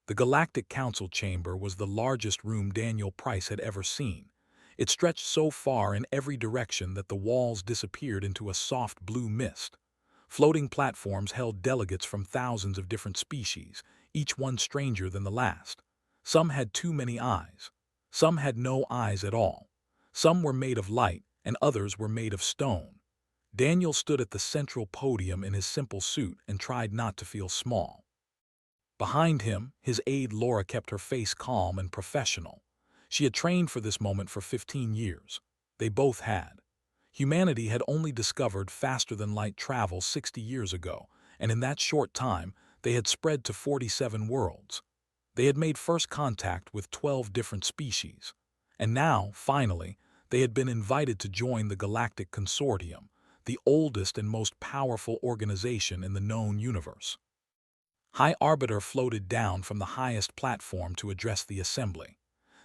The Galactic Council chamber was the largest room Daniel Price had ever seen. It stretched so far in every direction that the walls disappeared into a soft blue mist. Floating platforms held delegates from thousands of different species, each one stranger than the last. Some had too many eyes. Some had no eyes at all. Some were made of light, and others were made of stone. Daniel stood at the central podium in his simple suit and tried not to feel small. Behind him, his aide Laura kept her face calm and professional. She had trained for this moment for 15 years. They both had. Humanity had only discovered faster-than-light travel 60 years ago, and in that short time, they had spread to 47 worlds. They had made first contact with 12 different species. And now, finally, they had been invited to join the Galactic Consortium, the oldest and most powerful organization in the known universe. High Arbiter floated down from the highest platform to address the assembly.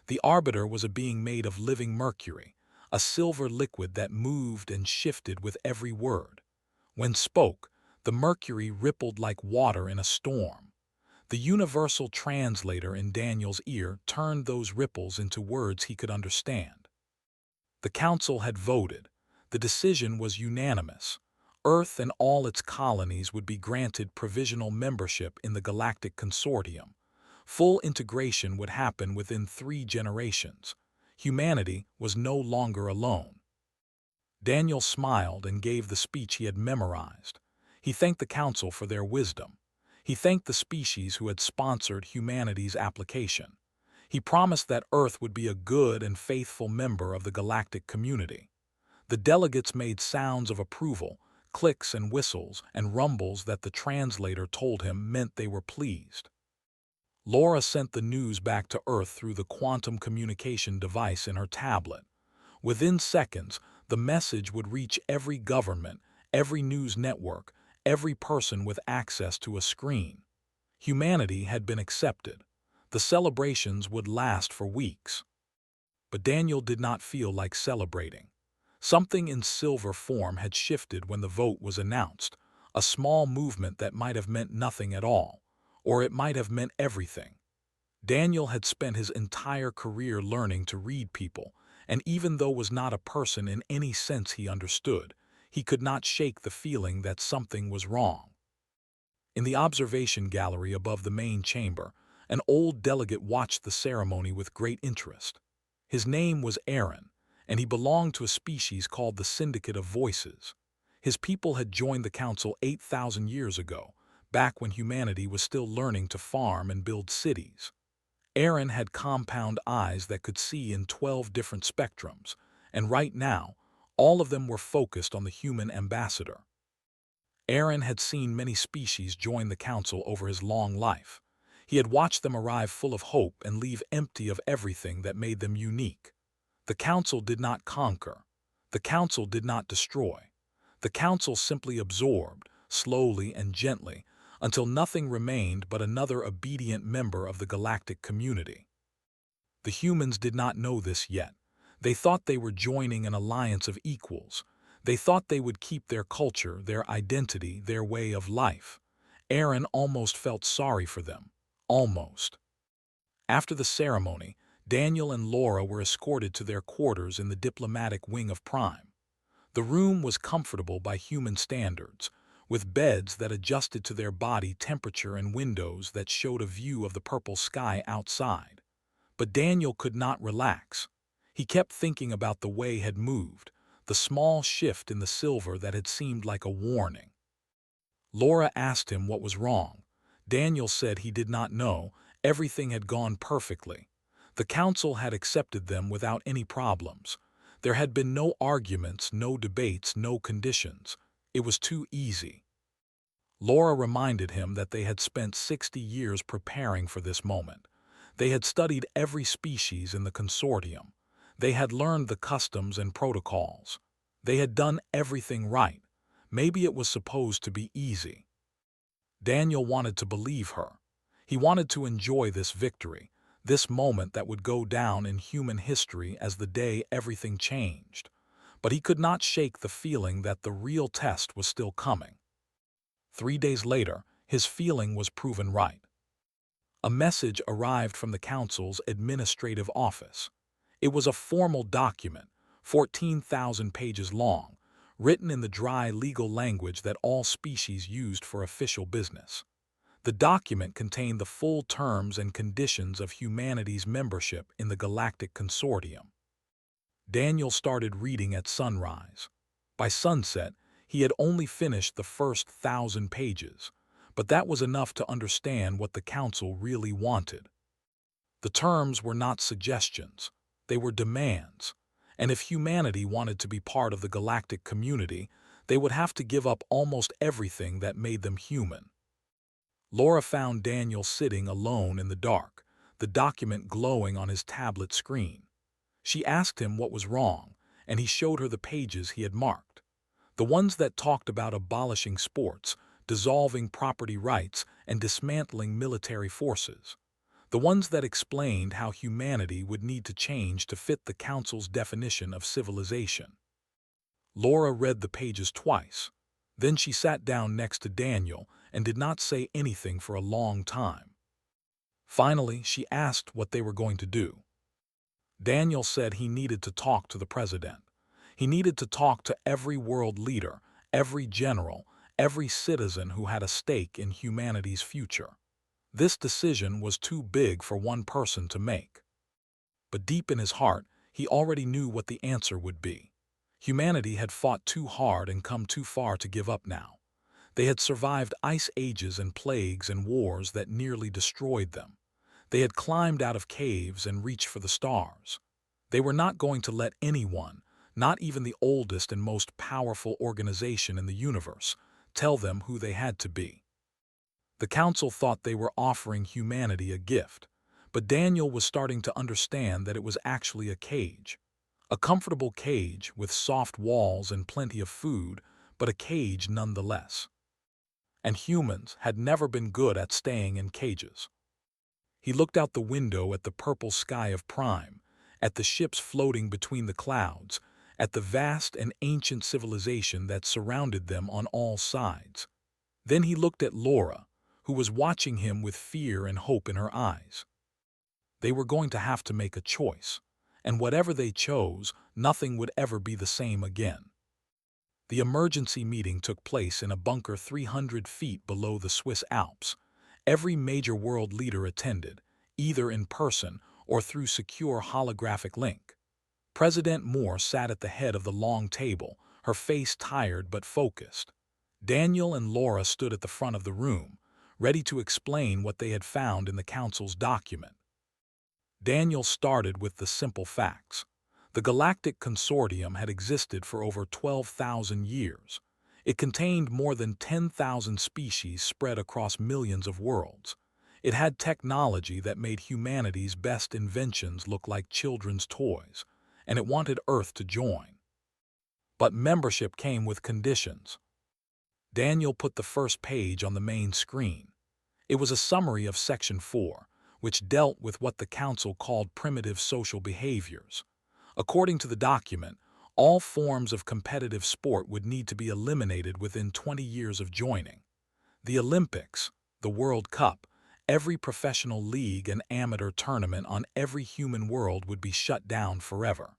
The Arbiter was a being made of living mercury, a silver liquid that moved and shifted with every word. When spoke, the mercury rippled like water in a storm. The universal translator in Daniel's ear turned those ripples into words he could understand. The council had voted. The decision was unanimous. Earth and all its colonies would be granted provisional membership in the Galactic Consortium. Full integration would happen within 3 generations. Humanity was no longer alone. Daniel smiled and gave the speech he had memorized. He thanked the council for their wisdom. He thanked the species who had sponsored humanity's application. He promised that Earth would be a good and faithful member of the galactic community. The delegates made sounds of approval, clicks and whistles and rumbles that the translator told him meant they were pleased. Laura sent the news back to Earth through the quantum communication device in her tablet. Within seconds, the message would reach every government, every news network, every person with access to a screen. Humanity had been accepted. The celebrations would last for weeks. But Daniel did not feel like celebrating. Something in silver form had shifted when the vote was announced, a small movement that might have meant nothing at all, or it might have meant everything. Daniel had spent his entire career learning to read people, and even though was not a person in any sense he understood, he could not shake the feeling that something was wrong. In the observation gallery above the main chamber, an old delegate watched the ceremony with great interest. His name was Aaron, and he belonged to a species called the Syndicate of Voices. His people had joined the council 8,000 years ago, back when humanity was still learning to farm and build cities. Aaron had compound eyes that could see in 12 different spectrums, and right now, all of them were focused on the human ambassador. Aaron had seen many species join the council over his long life. He had watched them arrive full of hope and leave empty of everything that made them unique. The council did not conquer. The council did not destroy. The council simply absorbed, slowly and gently, until nothing remained but another obedient member of the galactic community. The humans did not know this yet. They thought they were joining an alliance of equals. They thought they would keep their culture, their identity, their way of life. Aaron almost felt sorry for them. Almost. After the ceremony, Daniel and Laura were escorted to their quarters in the diplomatic wing of Prime. The room was comfortable by human standards, with beds that adjusted to their body temperature and windows that showed a view of the purple sky outside. But Daniel could not relax. He kept thinking about the way had moved, the small shift in the silver that had seemed like a warning. Laura asked him what was wrong. Daniel said he did not know. Everything had gone perfectly. The council had accepted them without any problems. There had been no arguments, no debates, no conditions. It was too easy. Laura reminded him that they had spent 60 years preparing for this moment. They had studied every species in the consortium. They had learned the customs and protocols. They had done everything right. Maybe it was supposed to be easy. Daniel wanted to believe her. He wanted to enjoy this victory, this moment that would go down in human history as the day everything changed. But he could not shake the feeling that the real test was still coming. 3 days later, his feeling was proven right. A message arrived from the Council's administrative office. It was a formal document, 14,000 pages long, written in the dry legal language that all species used for official business. The document contained the full terms and conditions of humanity's membership in the Galactic Consortium. Daniel started reading at sunrise. By sunset, he had only finished the first 1,000 pages, but that was enough to understand what the Council really wanted. The terms were not suggestions, they were demands, and if humanity wanted to be part of the galactic community, they would have to give up almost everything that made them human. Laura found Daniel sitting alone in the dark, the document glowing on his tablet screen. She asked him what was wrong, and he showed her the pages he had marked. The ones that talked about abolishing sports, dissolving property rights, and dismantling military forces. The ones that explained how humanity would need to change to fit the Council's definition of civilization. Laura read the pages twice. Then she sat down next to Daniel and did not say anything for a long time. Finally, she asked what they were going to do. Daniel said he needed to talk to the president. He needed to talk to every world leader, every general, every citizen who had a stake in humanity's future. This decision was too big for one person to make. But deep in his heart, he already knew what the answer would be. Humanity had fought too hard and come too far to give up now. They had survived ice ages and plagues and wars that nearly destroyed them. They had climbed out of caves and reached for the stars. They were not going to let anyone, not even the oldest and most powerful organization in the universe, tell them who they had to be. The Council thought they were offering humanity a gift, but Daniel was starting to understand that it was actually a cage. A comfortable cage with soft walls and plenty of food, but a cage nonetheless. And humans had never been good at staying in cages. He looked out the window at the purple sky of Prime, at the ships floating between the clouds, at the vast and ancient civilization that surrounded them on all sides. Then he looked at Laura, who was watching him with fear and hope in her eyes. They were going to have to make a choice, and whatever they chose, nothing would ever be the same again. The emergency meeting took place in a bunker 300 feet below the Swiss Alps. Every major world leader attended, either in person or through secure holographic link. President Moore sat at the head of the long table, her face tired but focused. Daniel and Laura stood at the front of the room, ready to explain what they had found in the Council's document. Daniel started with the simple facts. The Galactic Consortium had existed for over 12,000 years. It contained more than 10,000 species spread across millions of worlds. It had technology that made humanity's best inventions look like children's toys, and it wanted Earth to join. But membership came with conditions. Daniel put the first page on the main screen. It was a summary of Section 4, which dealt with what the Council called primitive social behaviors. According to the document, all forms of competitive sport would need to be eliminated within 20 years of joining. The Olympics, the World Cup, every professional league and amateur tournament on every human world would be shut down forever.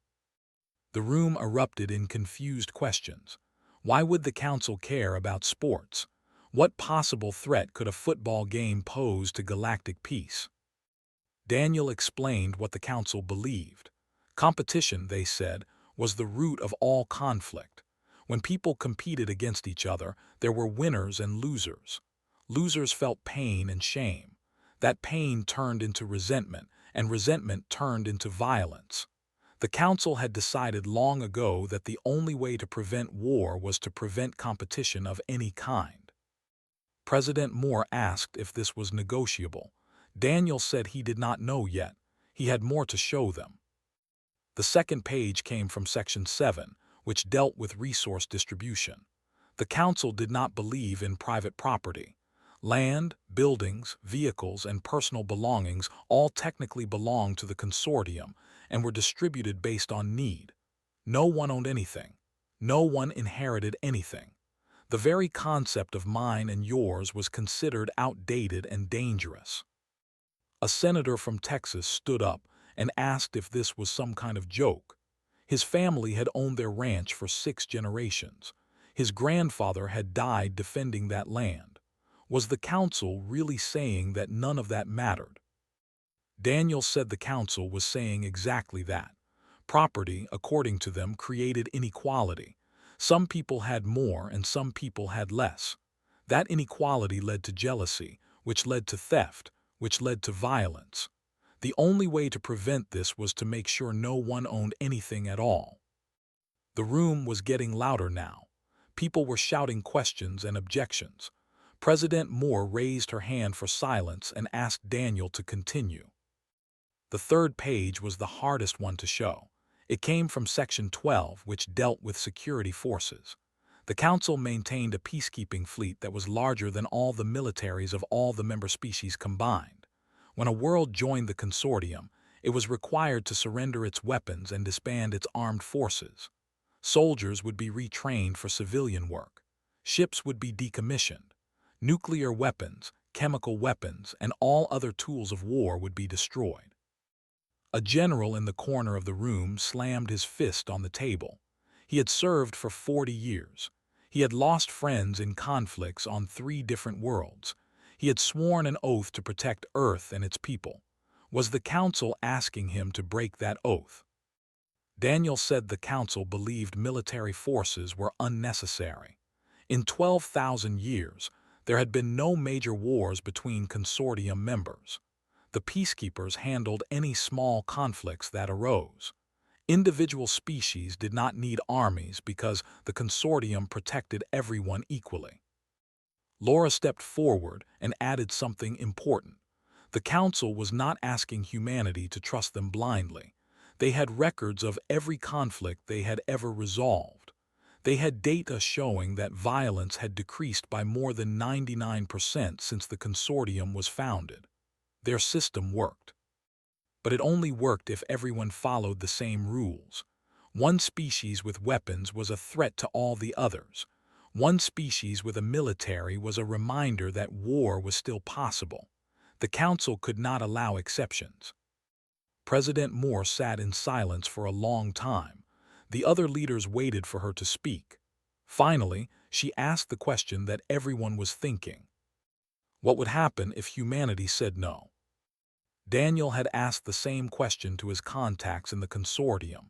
The room erupted in confused questions. Why would the Council care about sports? What possible threat could a football game pose to galactic peace? Daniel explained what the Council believed. Competition, they said, was the root of all conflict. When people competed against each other, there were winners and losers. Losers felt pain and shame. That pain turned into resentment, and resentment turned into violence. The Council had decided long ago that the only way to prevent war was to prevent competition of any kind. President Moore asked if this was negotiable. Daniel said he did not know yet. He had more to show them. The second page came from Section 7, which dealt with resource distribution. The Council did not believe in private property. Land, buildings, vehicles, and personal belongings all technically belonged to the consortium and were distributed based on need. No one owned anything. No one inherited anything. The very concept of mine and yours was considered outdated and dangerous. A senator from Texas stood up and asked if this was some kind of joke. His family had owned their ranch for 6 generations. His grandfather had died defending that land. Was the council really saying that none of that mattered? Daniel said the council was saying exactly that. Property, according to them, created inequality. Some people had more and some people had less. That inequality led to jealousy, which led to theft, which led to violence. The only way to prevent this was to make sure no one owned anything at all. The room was getting louder now. People were shouting questions and objections. President Moore raised her hand for silence and asked Daniel to continue. The third page was the hardest one to show. It came from Section 12, which dealt with security forces. The Council maintained a peacekeeping fleet that was larger than all the militaries of all the member species combined. When a world joined the consortium, it was required to surrender its weapons and disband its armed forces. Soldiers would be retrained for civilian work. Ships would be decommissioned. Nuclear weapons, chemical weapons, and all other tools of war would be destroyed. A general in the corner of the room slammed his fist on the table. He had served for 40 years. He had lost friends in conflicts on 3 different worlds. He had sworn an oath to protect Earth and its people. Was the council asking him to break that oath? Daniel said the council believed military forces were unnecessary. In 12,000 years, there had been no major wars between consortium members. The peacekeepers handled any small conflicts that arose. Individual species did not need armies because the consortium protected everyone equally. Laura stepped forward and added something important. The council was not asking humanity to trust them blindly. They had records of every conflict they had ever resolved. They had data showing that violence had decreased by more than 99% since the consortium was founded. Their system worked. But it only worked if everyone followed the same rules. One species with weapons was a threat to all the others. One species with a military was a reminder that war was still possible. The council could not allow exceptions. President Moore sat in silence for a long time. The other leaders waited for her to speak. Finally, she asked the question that everyone was thinking. What would happen if humanity said no? Daniel had asked the same question to his contacts in the consortium.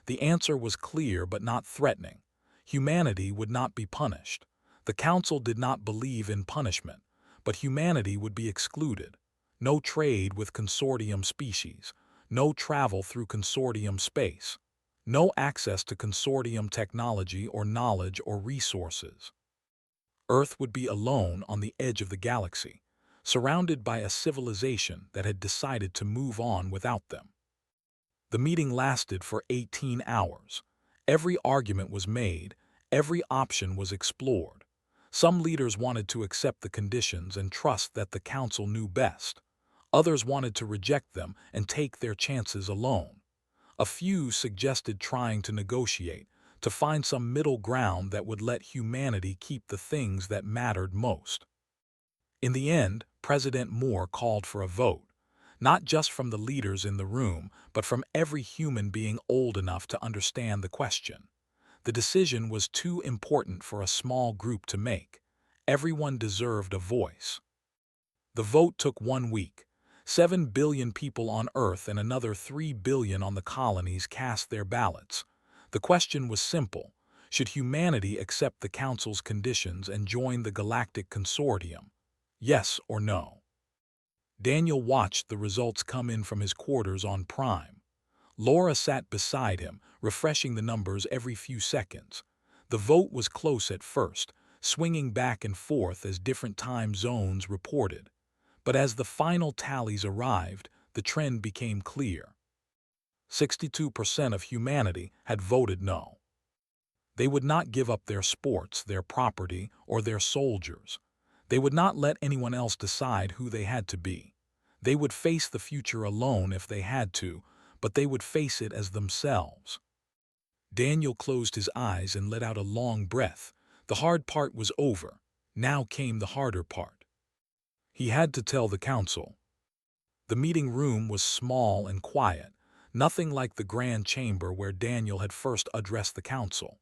The answer was clear but not threatening. Humanity would not be punished. The council did not believe in punishment, but humanity would be excluded. No trade with consortium species. No travel through consortium space. No access to consortium technology or knowledge or resources. Earth would be alone on the edge of the galaxy, surrounded by a civilization that had decided to move on without them. The meeting lasted for 18 hours. Every argument was made, every option was explored. Some leaders wanted to accept the conditions and trust that the council knew best. Others wanted to reject them and take their chances alone. A few suggested trying to negotiate, to find some middle ground that would let humanity keep the things that mattered most. In the end, President Moore called for a vote, not just from the leaders in the room, but from every human being old enough to understand the question. The decision was too important for a small group to make. Everyone deserved a voice. The vote took 1 week. 7 billion people on Earth and another 3 billion on the colonies cast their ballots. The question was simple. Should humanity accept the Council's conditions and join the Galactic Consortium? Yes or no? Daniel watched the results come in from his quarters on Prime. Laura sat beside him, refreshing the numbers every few seconds. The vote was close at first, swinging back and forth as different time zones reported. But as the final tallies arrived, the trend became clear. 62% of humanity had voted no. They would not give up their sports, their property, or their soldiers. They would not let anyone else decide who they had to be. They would face the future alone if they had to, but they would face it as themselves. Daniel closed his eyes and let out a long breath. The hard part was over. Now came the harder part. He had to tell the council. The meeting room was small and quiet, nothing like the grand chamber where Daniel had first addressed the council.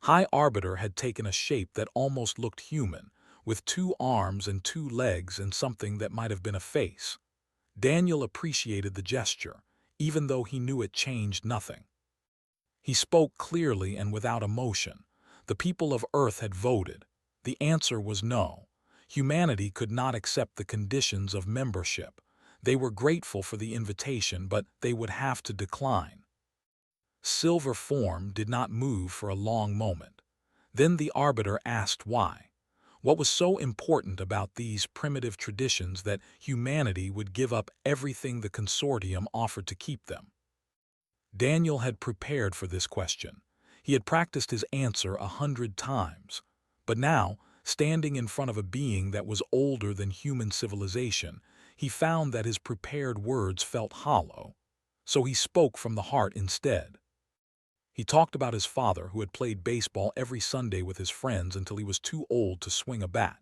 High Arbiter had taken a shape that almost looked human, with 2 arms and 2 legs and something that might have been a face. Daniel appreciated the gesture, even though he knew it changed nothing. He spoke clearly and without emotion. The people of Earth had voted. The answer was no. Humanity could not accept the conditions of membership. They were grateful for the invitation, but they would have to decline. Silver Form did not move for a long moment. Then the Arbiter asked why. What was so important about these primitive traditions that humanity would give up everything the consortium offered to keep them? Daniel had prepared for this question. He had practiced his answer 100 times. But now, standing in front of a being that was older than human civilization, he found that his prepared words felt hollow. So he spoke from the heart instead. He talked about his father who had played baseball every Sunday with his friends until he was too old to swing a bat.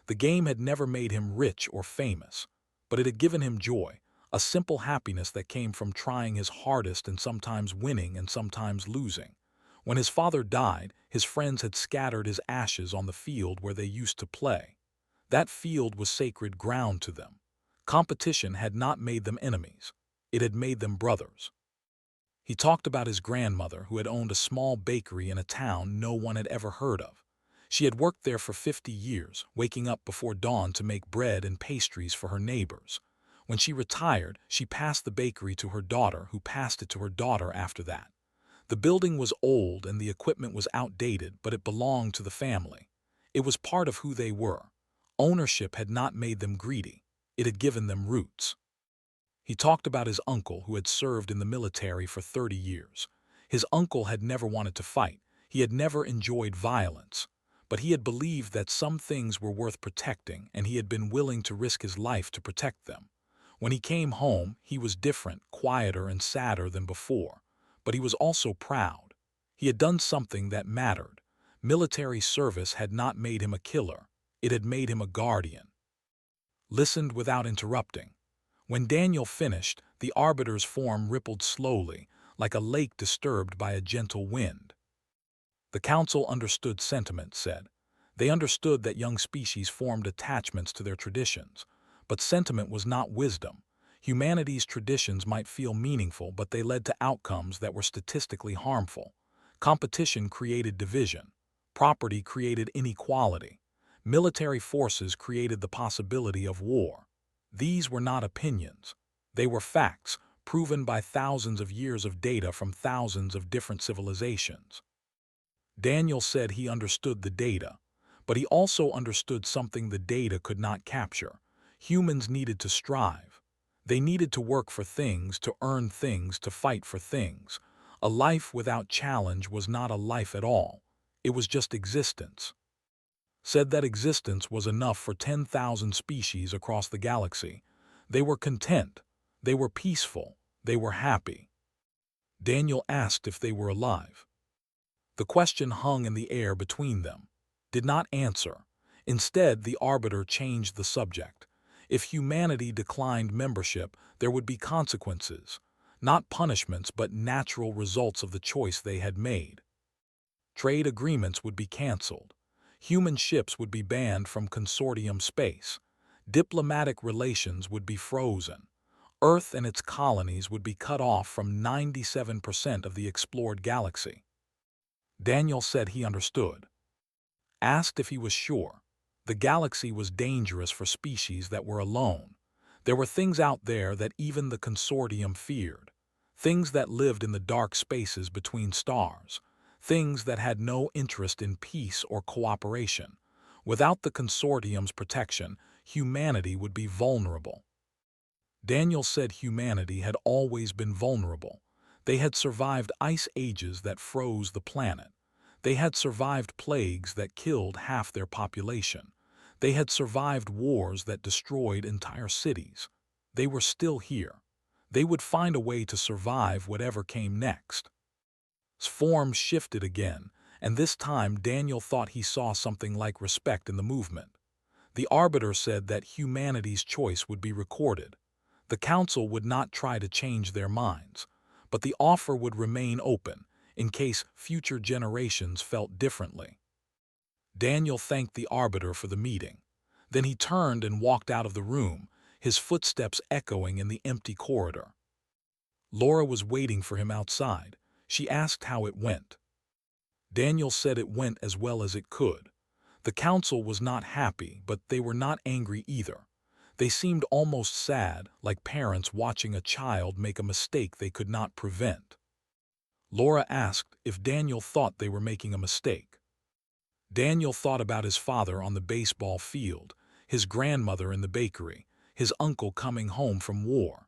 The game had never made him rich or famous, but it had given him joy, a simple happiness that came from trying his hardest and sometimes winning and sometimes losing. When his father died, his friends had scattered his ashes on the field where they used to play. That field was sacred ground to them. Competition had not made them enemies. It had made them brothers. He talked about his grandmother who had owned a small bakery in a town no one had ever heard of. She had worked there for 50 years, waking up before dawn to make bread and pastries for her neighbors. When she retired, she passed the bakery to her daughter, who passed it to her daughter after that. The building was old and the equipment was outdated, but it belonged to the family. It was part of who they were. Ownership had not made them greedy. It had given them roots. He talked about his uncle who had served in the military for 30 years. His uncle had never wanted to fight. He had never enjoyed violence. But he had believed that some things were worth protecting, and he had been willing to risk his life to protect them. When he came home, he was different, quieter and sadder than before. But he was also proud. He had done something that mattered. Military service had not made him a killer. It had made him a guardian. Listened without interrupting. When Daniel finished, the Arbiter's form rippled slowly, like a lake disturbed by a gentle wind. The council understood sentiment, said. They understood that young species formed attachments to their traditions. But sentiment was not wisdom. Humanity's traditions might feel meaningful, but they led to outcomes that were statistically harmful. Competition created division. Property created inequality. Military forces created the possibility of war. These were not opinions. They were facts, proven by thousands of years of data from thousands of different civilizations. Daniel said he understood the data, but he also understood something the data could not capture. Humans needed to strive. They needed to work for things, to earn things, to fight for things. A life without challenge was not a life at all. It was just existence. Said that existence was enough for 10,000 species across the galaxy. They were content. They were peaceful. They were happy. Daniel asked if they were alive. The question hung in the air between them. Did not answer. Instead, the Arbiter changed the subject. If humanity declined membership, there would be consequences. Not punishments, but natural results of the choice they had made. Trade agreements would be canceled. Human ships would be banned from consortium space. Diplomatic relations would be frozen. Earth and its colonies would be cut off from 97% of the explored galaxy. Daniel said he understood. Asked if he was sure. The galaxy was dangerous for species that were alone. There were things out there that even the consortium feared. Things that lived in the dark spaces between stars. Things that had no interest in peace or cooperation. Without the consortium's protection, humanity would be vulnerable. Daniel said humanity had always been vulnerable. They had survived ice ages that froze the planet. They had survived plagues that killed half their population. They had survived wars that destroyed entire cities. They were still here. They would find a way to survive whatever came next. Form shifted again, and this time Daniel thought he saw something like respect in the movement. The Arbiter said that humanity's choice would be recorded. The council would not try to change their minds, but the offer would remain open in case future generations felt differently. Daniel thanked the arbiter for the meeting. Then he turned and walked out of the room, his footsteps echoing in the empty corridor. Laura was waiting for him outside. She asked how it went. Daniel said it went as well as it could. The council was not happy, but they were not angry either. They seemed almost sad, like parents watching a child make a mistake they could not prevent. Laura asked if Daniel thought they were making a mistake. Daniel thought about his father on the baseball field, his grandmother in the bakery, his uncle coming home from war.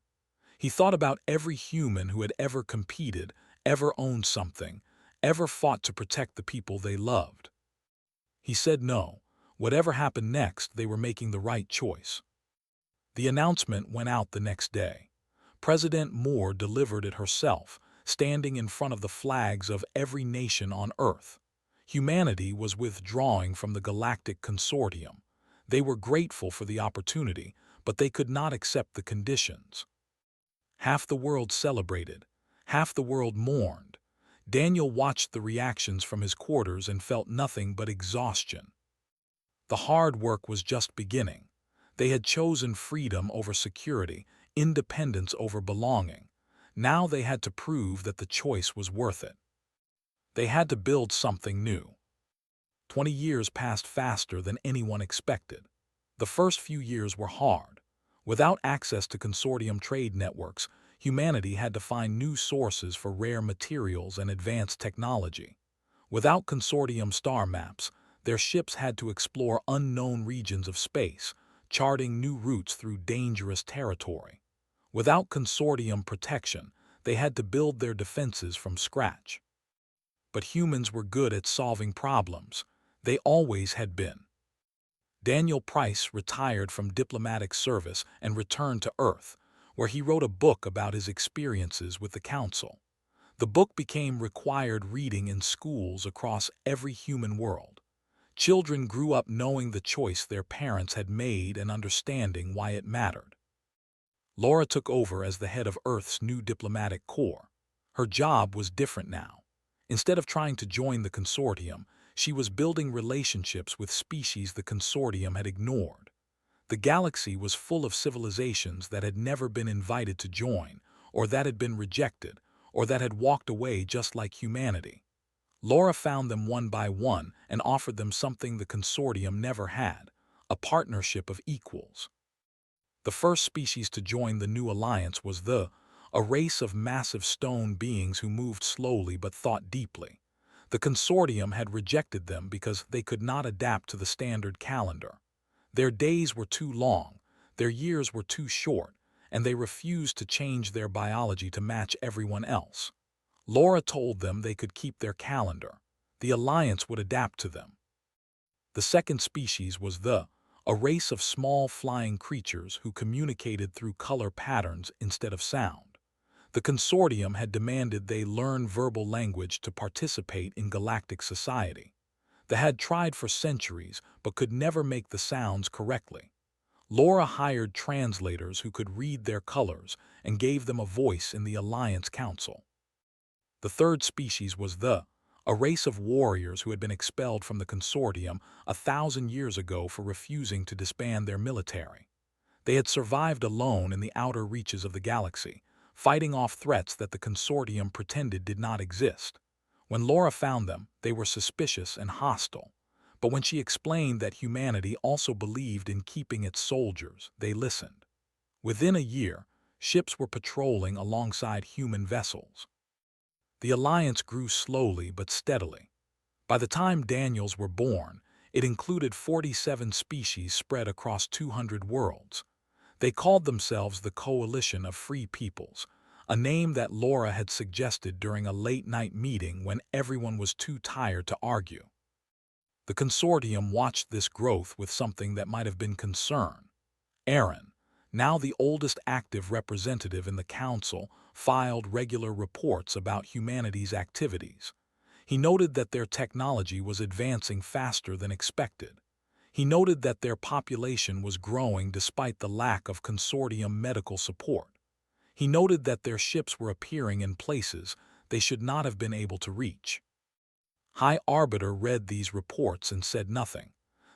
He thought about every human who had ever competed, ever owned something, ever fought to protect the people they loved. He said no. Whatever happened next, they were making the right choice. The announcement went out the next day. President Moore delivered it herself, standing in front of the flags of every nation on Earth. Humanity was withdrawing from the Galactic Consortium. They were grateful for the opportunity, but they could not accept the conditions. Half the world celebrated, half the world mourned. Daniel watched the reactions from his quarters and felt nothing but exhaustion. The hard work was just beginning. They had chosen freedom over security, independence over belonging. Now they had to prove that the choice was worth it. They had to build something new. 20 years passed faster than anyone expected. The first few years were hard. Without access to consortium trade networks, humanity had to find new sources for rare materials and advanced technology. Without consortium star maps, their ships had to explore unknown regions of space, charting new routes through dangerous territory. Without consortium protection, they had to build their defenses from scratch. But humans were good at solving problems. They always had been. Daniel Price retired from diplomatic service and returned to Earth, where he wrote a book about his experiences with the Council. The book became required reading in schools across every human world. Children grew up knowing the choice their parents had made and understanding why it mattered. Laura took over as the head of Earth's new diplomatic corps. Her job was different now. Instead of trying to join the consortium, she was building relationships with species the consortium had ignored. The galaxy was full of civilizations that had never been invited to join, or that had been rejected, or that had walked away just like humanity. Laura found them one by one and offered them something the consortium never had, a partnership of equals. The first species to join the new alliance was a race of massive stone beings who moved slowly but thought deeply. The consortium had rejected them because they could not adapt to the standard calendar. Their days were too long, their years were too short, and they refused to change their biology to match everyone else. Laura told them they could keep their calendar. The alliance would adapt to them. The second species was a race of small flying creatures who communicated through color patterns instead of sound. The consortium had demanded they learn verbal language to participate in galactic society. They had tried for centuries but could never make the sounds correctly. Laura hired translators who could read their colors and gave them a voice in the Alliance Council. The third species was a race of warriors who had been expelled from the consortium 1,000 years ago for refusing to disband their military. They had survived alone in the outer reaches of the galaxy, fighting off threats that the consortium pretended did not exist. When Laura found them, they were suspicious and hostile. But when she explained that humanity also believed in keeping its soldiers, they listened. Within a year, ships were patrolling alongside human vessels. The alliance grew slowly but steadily. By the time Daniels were born, it included 47 species spread across 200 worlds. They called themselves the Coalition of Free Peoples, a name that Laura had suggested during a late-night meeting when everyone was too tired to argue. The consortium watched this growth with something that might have been concern. Aaron, now the oldest active representative in the council, filed regular reports about humanity's activities. He noted that their technology was advancing faster than expected. He noted that their population was growing despite the lack of consortium medical support. He noted that their ships were appearing in places they should not have been able to reach. High Arbiter read these reports and said nothing.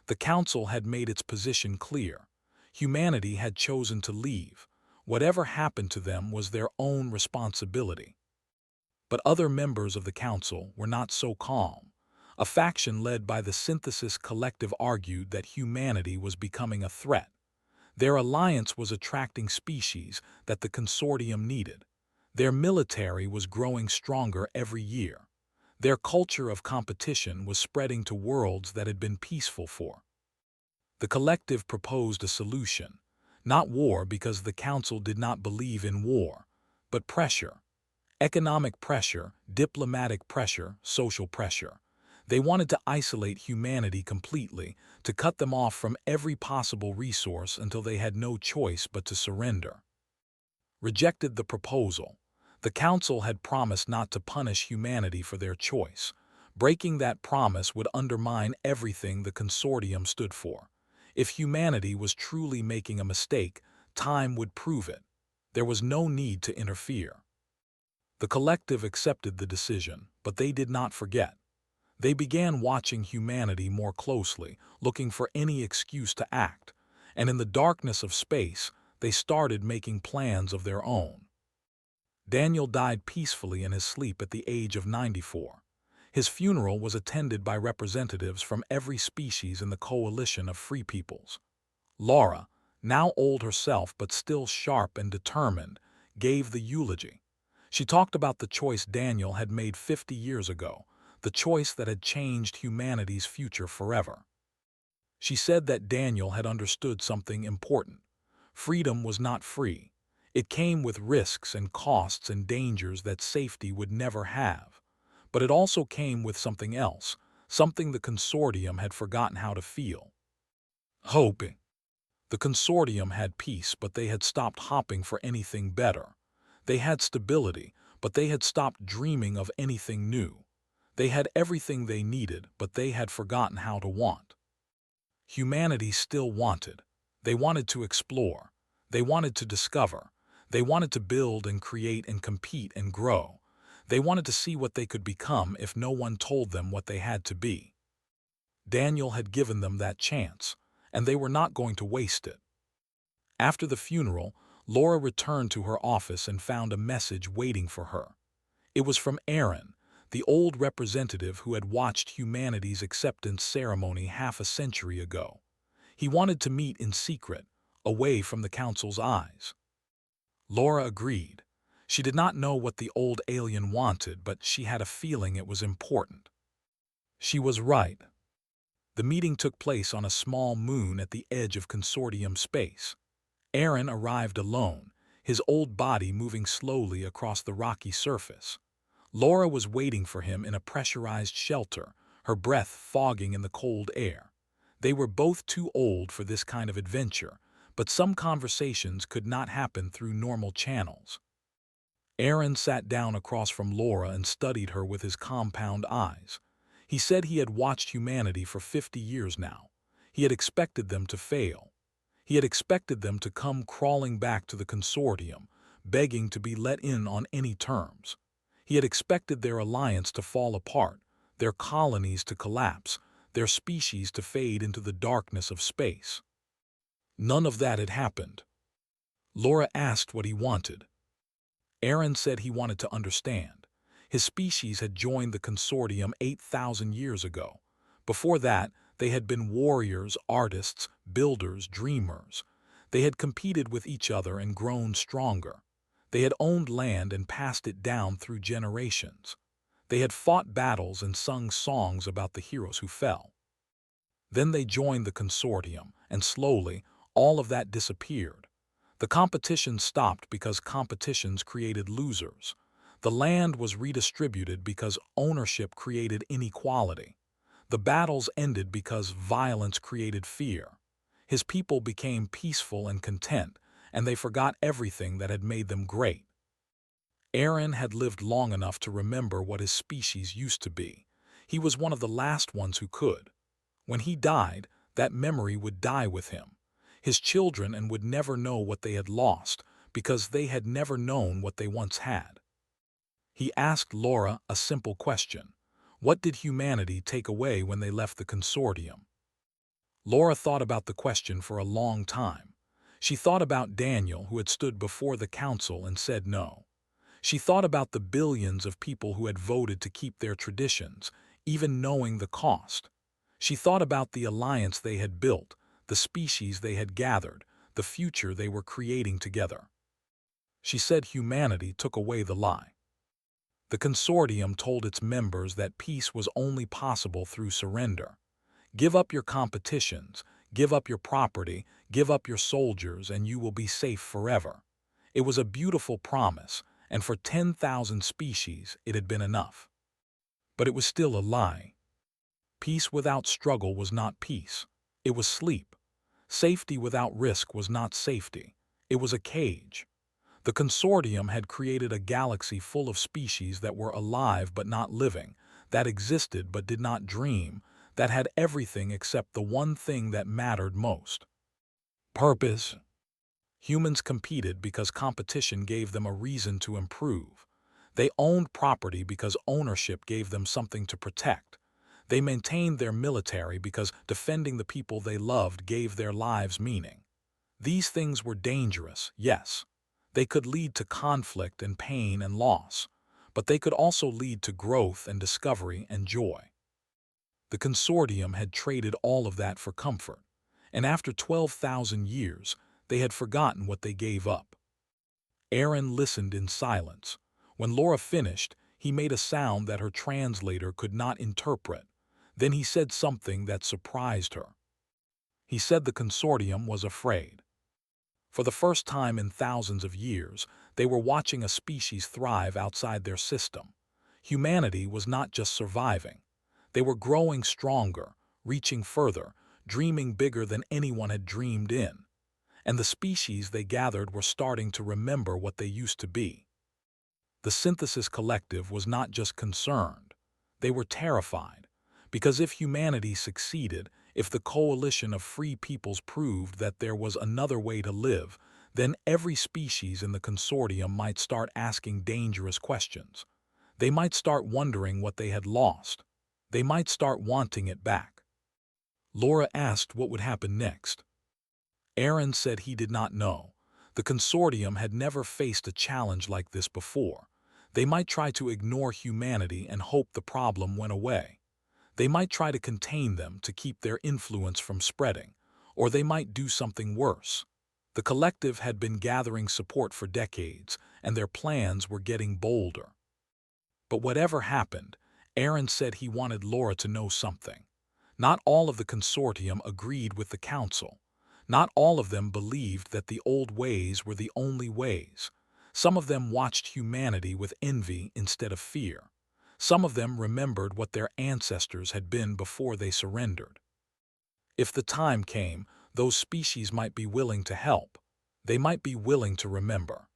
The Council had made its position clear. Humanity had chosen to leave. Whatever happened to them was their own responsibility. But other members of the Council were not so calm. A faction led by the Synthesis Collective argued that humanity was becoming a threat. Their alliance was attracting species that the consortium needed. Their military was growing stronger every year. Their culture of competition was spreading to worlds that had been peaceful for. The collective proposed a solution. Not war, because the Council did not believe in war, but pressure. Economic pressure, diplomatic pressure, social pressure. They wanted to isolate humanity completely, to cut them off from every possible resource until they had no choice but to surrender. Rejected the proposal. The Council had promised not to punish humanity for their choice. Breaking that promise would undermine everything the consortium stood for. If humanity was truly making a mistake, time would prove it. There was no need to interfere. The collective accepted the decision, but they did not forget. They began watching humanity more closely, looking for any excuse to act, and in the darkness of space, they started making plans of their own. Daniel died peacefully in his sleep at the age of 94. His funeral was attended by representatives from every species in the coalition of free peoples. Laura, now old herself but still sharp and determined, gave the eulogy. She talked about the choice Daniel had made 50 years ago, the choice that had changed humanity's future forever. She said that Daniel had understood something important. Freedom was not free. It came with risks and costs and dangers that safety would never have. But it also came with something else, something the consortium had forgotten how to feel. Hoping. The consortium had peace, but they had stopped hoping for anything better. They had stability, but they had stopped dreaming of anything new. They had everything they needed, but they had forgotten how to want. Humanity still wanted. They wanted to explore. They wanted to discover. They wanted to build and create and compete and grow. They wanted to see what they could become if no one told them what they had to be. Daniel had given them that chance, and they were not going to waste it. After the funeral, Laura returned to her office and found a message waiting for her. It was from Aaron, the old representative who had watched humanity's acceptance ceremony half a century ago. He wanted to meet in secret, away from the Council's eyes. Laura agreed. She did not know what the old alien wanted, but she had a feeling it was important. She was right. The meeting took place on a small moon at the edge of consortium space. Aaron arrived alone, his old body moving slowly across the rocky surface. Laura was waiting for him in a pressurized shelter, her breath fogging in the cold air. They were both too old for this kind of adventure, but some conversations could not happen through normal channels. Aaron sat down across from Laura and studied her with his compound eyes. He said he had watched humanity for 50 years now. He had expected them to fail. He had expected them to come crawling back to the consortium, begging to be let in on any terms. He had expected their alliance to fall apart, their colonies to collapse, their species to fade into the darkness of space. None of that had happened. Laura asked what he wanted. Aaron said he wanted to understand. His species had joined the consortium 8,000 years ago. Before that, they had been warriors, artists, builders, dreamers. They had competed with each other and grown stronger. They had owned land and passed it down through generations. They had fought battles and sung songs about the heroes who fell. Then they joined the consortium, and slowly, all of that disappeared. The competition stopped because competitions created losers. The land was redistributed because ownership created inequality. The battles ended because violence created fear. His people became peaceful and content, and they forgot everything that had made them great. Aaron had lived long enough to remember what his species used to be. He was one of the last ones who could. When he died, That memory would die with him, his children, and would never know what they had lost because they had never known what they once had. He asked Laura a simple question. What did humanity take away when they left the consortium? Laura thought about the question for a long time. She thought about Daniel, who had stood before the council and said no. She thought about the billions of people who had voted to keep their traditions, even knowing the cost. She thought about the alliance they had built, the species they had gathered, the future they were creating together. She said humanity took away the lie. The consortium told its members that peace was only possible through surrender. Give up your competitions, give up your property, give up your soldiers, and you will be safe forever. It was a beautiful promise, and for 10,000 species it had been enough. But it was still a lie. Peace without struggle was not peace. It was sleep. Safety without risk was not safety. It was a cage. The consortium had created a galaxy full of species that were alive but not living, that existed but did not dream, that had everything except the one thing that mattered most: purpose. Humans competed because competition gave them a reason to improve. They owned property because ownership gave them something to protect. They maintained their military because defending the people they loved gave their lives meaning. These things were dangerous, yes. They could lead to conflict and pain and loss, but they could also lead to growth and discovery and joy. The consortium had traded all of that for comfort, and after 12,000 years, they had forgotten what they gave up. Aaron listened in silence. When Laura finished, he made a sound that her translator could not interpret. Then he said something that surprised her. He said the consortium was afraid. For the first time in thousands of years, they were watching a species thrive outside their system. Humanity was not just surviving. They were growing stronger, reaching further, dreaming bigger than anyone had dreamed in. And the species they gathered were starting to remember what they used to be. The Synthesis Collective was not just concerned. They were terrified. Because if humanity succeeded, if the coalition of free peoples proved that there was another way to live, then every species in the consortium might start asking dangerous questions. They might start wondering what they had lost. They might start wanting it back. Laura asked what would happen next. Aaron said he did not know. The consortium had never faced a challenge like this before. They might try to ignore humanity and hope the problem went away. They might try to contain them to keep their influence from spreading, or they might do something worse. The collective had been gathering support for decades, and their plans were getting bolder. But whatever happened, Aaron said he wanted Laura to know something. Not all of the consortium agreed with the council. Not all of them believed that the old ways were the only ways. Some of them watched humanity with envy instead of fear. Some of them remembered what their ancestors had been before they surrendered. If the time came, those species might be willing to help. They might be willing to remember.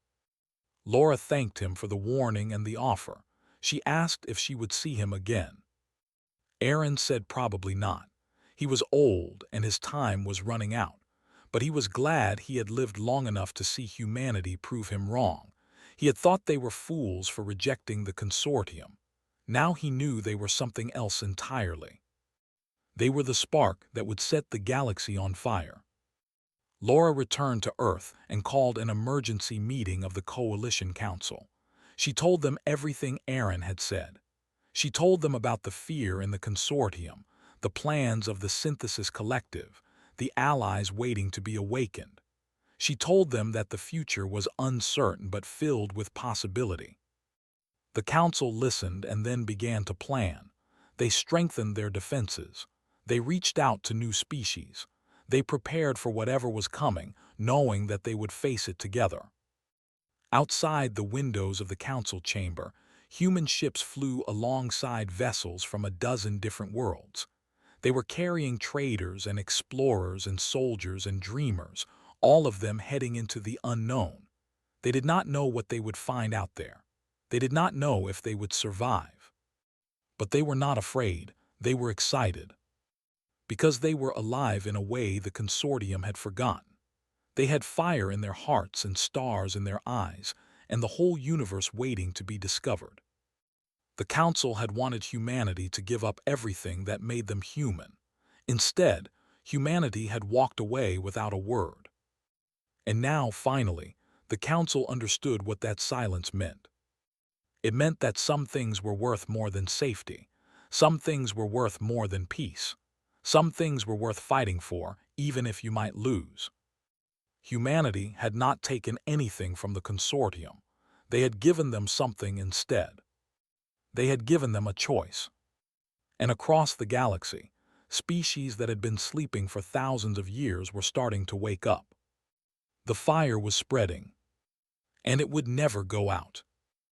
Laura thanked him for the warning and the offer. She asked if she would see him again. Aaron said probably not. He was old and his time was running out. But he was glad he had lived long enough to see humanity prove him wrong. He had thought they were fools for rejecting the consortium. Now he knew they were something else entirely. They were the spark that would set the galaxy on fire. Laura returned to Earth and called an emergency meeting of the Coalition Council. She told them everything Aaron had said. She told them about the fear in the consortium, the plans of the Synthesis Collective, the allies waiting to be awakened. She told them that the future was uncertain but filled with possibility. The council listened and then began to plan. They strengthened their defenses. They reached out to new species. They prepared for whatever was coming, knowing that they would face it together. Outside the windows of the council chamber, human ships flew alongside vessels from a dozen different worlds. They were carrying traders and explorers and soldiers and dreamers, all of them heading into the unknown. They did not know what they would find out there. They did not know if they would survive. But they were not afraid. They were excited. because they were alive in a way the consortium had forgotten. They had fire in their hearts and stars in their eyes, and the whole universe waiting to be discovered. The Council had wanted humanity to give up everything that made them human. Instead, humanity had walked away without a word. And now, finally, the Council understood what that silence meant. It meant that some things were worth more than safety. Some things were worth more than peace. Some things were worth fighting for, even if you might lose. Humanity had not taken anything from the consortium. They had given them something instead. They had given them a choice. And across the galaxy, species that had been sleeping for thousands of years were starting to wake up. The fire was spreading, and it would never go out.